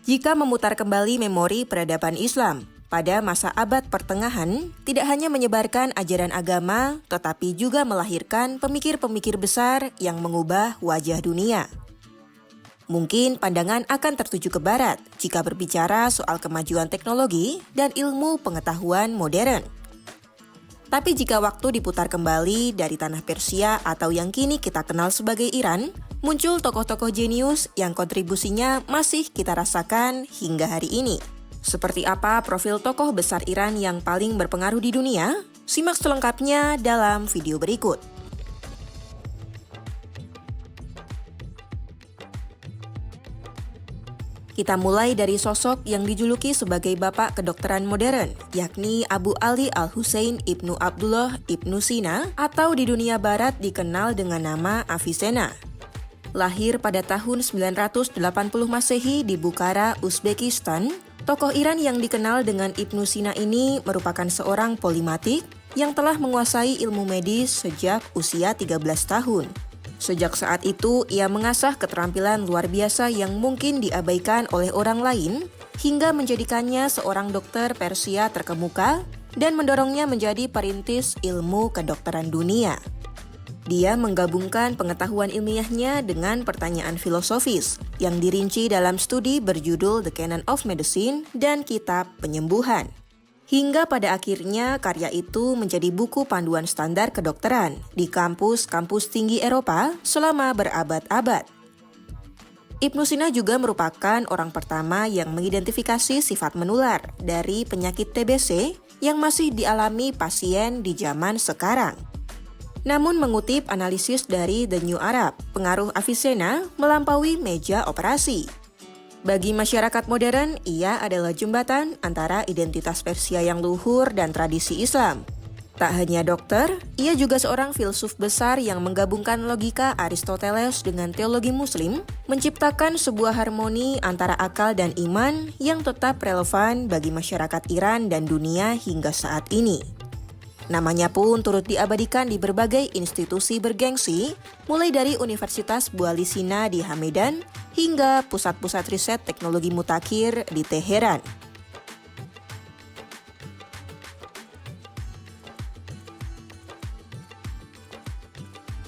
Jika memutar kembali memori peradaban Islam pada masa abad pertengahan, tidak hanya menyebarkan ajaran agama, tetapi juga melahirkan pemikir-pemikir besar yang mengubah wajah dunia. Mungkin pandangan akan tertuju ke barat jika berbicara soal kemajuan teknologi dan ilmu pengetahuan modern. Tapi jika waktu diputar kembali dari tanah Persia atau yang kini kita kenal sebagai Iran, muncul tokoh-tokoh jenius yang kontribusinya masih kita rasakan hingga hari ini. Seperti apa profil tokoh besar Iran yang paling berpengaruh di dunia? Simak selengkapnya dalam video berikut. Kita mulai dari sosok yang dijuluki sebagai bapak kedokteran modern, yakni Abu Ali Al-Husain Ibnu Abdullah Ibnu Sina atau di dunia barat dikenal dengan nama Avicenna. Lahir pada tahun 980 Masehi di Bukhara, Uzbekistan, tokoh Iran yang dikenal dengan Ibnu Sina ini merupakan seorang polimatik yang telah menguasai ilmu medis sejak usia 13 tahun. Sejak saat itu, ia mengasah keterampilan luar biasa yang mungkin diabaikan oleh orang lain, hingga menjadikannya seorang dokter Persia terkemuka dan mendorongnya menjadi perintis ilmu kedokteran dunia. Dia menggabungkan pengetahuan ilmiahnya dengan pertanyaan filosofis yang dirinci dalam studi berjudul The Canon of Medicine dan Kitab Penyembuhan. Hingga pada akhirnya karya itu menjadi buku panduan standar kedokteran di kampus-kampus tinggi Eropa selama berabad-abad. Ibnu Sina juga merupakan orang pertama yang mengidentifikasi sifat menular dari penyakit TBC yang masih dialami pasien di zaman sekarang. Namun mengutip analisis dari The New Arab, pengaruh Avicenna melampaui meja operasi. Bagi masyarakat modern, ia adalah jembatan antara identitas Persia yang luhur dan tradisi Islam. Tak hanya dokter, ia juga seorang filsuf besar yang menggabungkan logika Aristoteles dengan teologi Muslim, menciptakan sebuah harmoni antara akal dan iman yang tetap relevan bagi masyarakat Iran dan dunia hingga saat ini. Namanya pun turut diabadikan di berbagai institusi bergengsi, mulai dari Universitas Buali Sina di Hamedan hingga pusat-pusat riset teknologi mutakhir di Teheran.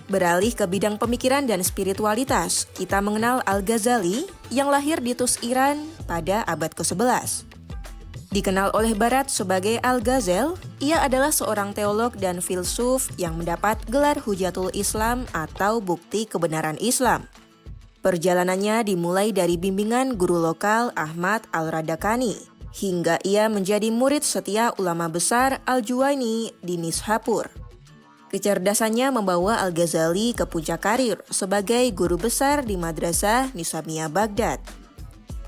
Beralih ke bidang pemikiran dan spiritualitas, kita mengenal Al-Ghazali yang lahir di Tus, Iran pada abad ke-11. Dikenal oleh Barat sebagai Al-Ghazal, ia adalah seorang teolog dan filsuf yang mendapat gelar Hujatul Islam atau bukti kebenaran Islam. Perjalanannya dimulai dari bimbingan guru lokal Ahmad Al-Radakani, hingga ia menjadi murid setia ulama besar Al-Juwaini di Nishapur. Kecerdasannya membawa Al-Ghazali ke puncak karir sebagai guru besar di Madrasah Nizamiyah Baghdad.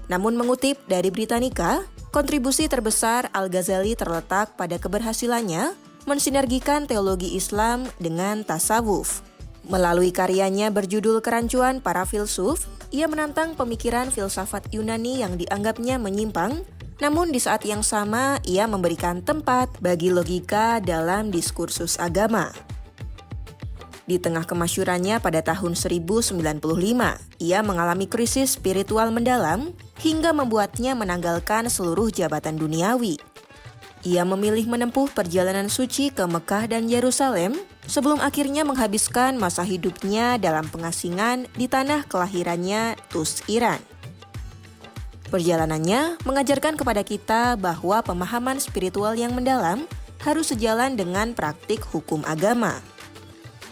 Namun mengutip dari Britannica, kontribusi terbesar Al-Ghazali terletak pada keberhasilannya mensinergikan teologi Islam dengan tasawuf. Melalui karyanya berjudul Kerancuan Para Filsuf, ia menantang pemikiran filsafat Yunani yang dianggapnya menyimpang, namun di saat yang sama ia memberikan tempat bagi logika dalam diskursus agama. Di tengah kemasyurannya pada tahun 1095, ia mengalami krisis spiritual mendalam hingga membuatnya menanggalkan seluruh jabatan duniawi. Ia memilih menempuh perjalanan suci ke Mekah dan Yerusalem sebelum akhirnya menghabiskan masa hidupnya dalam pengasingan di tanah kelahirannya, Tus, Iran. Perjalanannya mengajarkan kepada kita bahwa pemahaman spiritual yang mendalam harus sejalan dengan praktik hukum agama.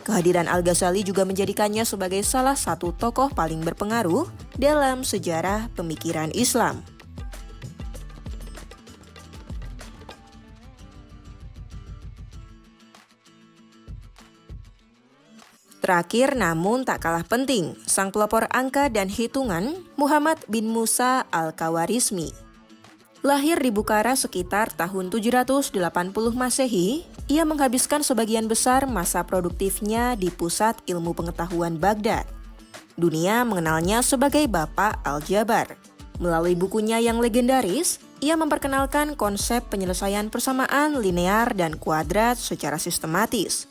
Kehadiran Al-Ghazali juga menjadikannya sebagai salah satu tokoh paling berpengaruh dalam sejarah pemikiran Islam. Terakhir namun tak kalah penting, sang pelopor angka dan hitungan, Muhammad bin Musa Al-Khawarizmi. Lahir di Bukhara sekitar tahun 780 Masehi, ia menghabiskan sebagian besar masa produktifnya di pusat ilmu pengetahuan Baghdad. Dunia mengenalnya sebagai Bapak Al-Jabar. Melalui bukunya yang legendaris, ia memperkenalkan konsep penyelesaian persamaan linear dan kuadrat secara sistematis.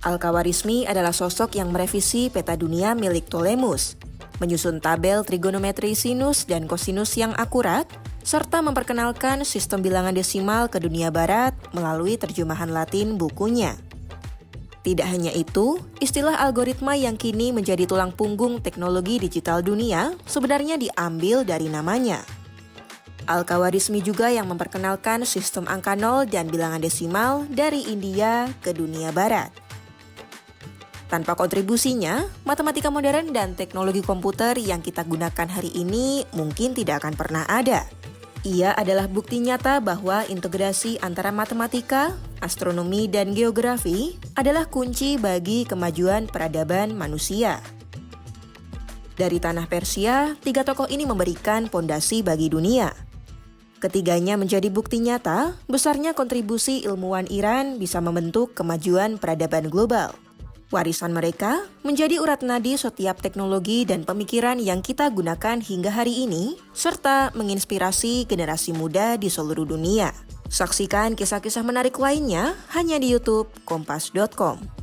Al-Khawarizmi adalah sosok yang merevisi peta dunia milik Ptolemus. menyusun tabel trigonometri sinus dan kosinus yang akurat, serta memperkenalkan sistem bilangan desimal ke dunia barat melalui terjemahan Latin bukunya. Tidak hanya itu, istilah algoritma yang kini menjadi tulang punggung teknologi digital dunia sebenarnya diambil dari namanya. Al-Khawarizmi juga yang memperkenalkan sistem angka nol dan bilangan desimal dari India ke dunia barat. Tanpa kontribusinya, matematika modern dan teknologi komputer yang kita gunakan hari ini mungkin tidak akan pernah ada. Ia adalah bukti nyata bahwa integrasi antara matematika, astronomi, dan geografi adalah kunci bagi kemajuan peradaban manusia. Dari tanah Persia, 3 tokoh ini memberikan pondasi bagi dunia. Ketiganya menjadi bukti nyata besarnya kontribusi ilmuwan Iran bisa membentuk kemajuan peradaban global. Warisan mereka menjadi urat nadi setiap teknologi dan pemikiran yang kita gunakan hingga hari ini, serta menginspirasi generasi muda di seluruh dunia. Saksikan kisah-kisah menarik lainnya hanya di YouTube Kompas.com.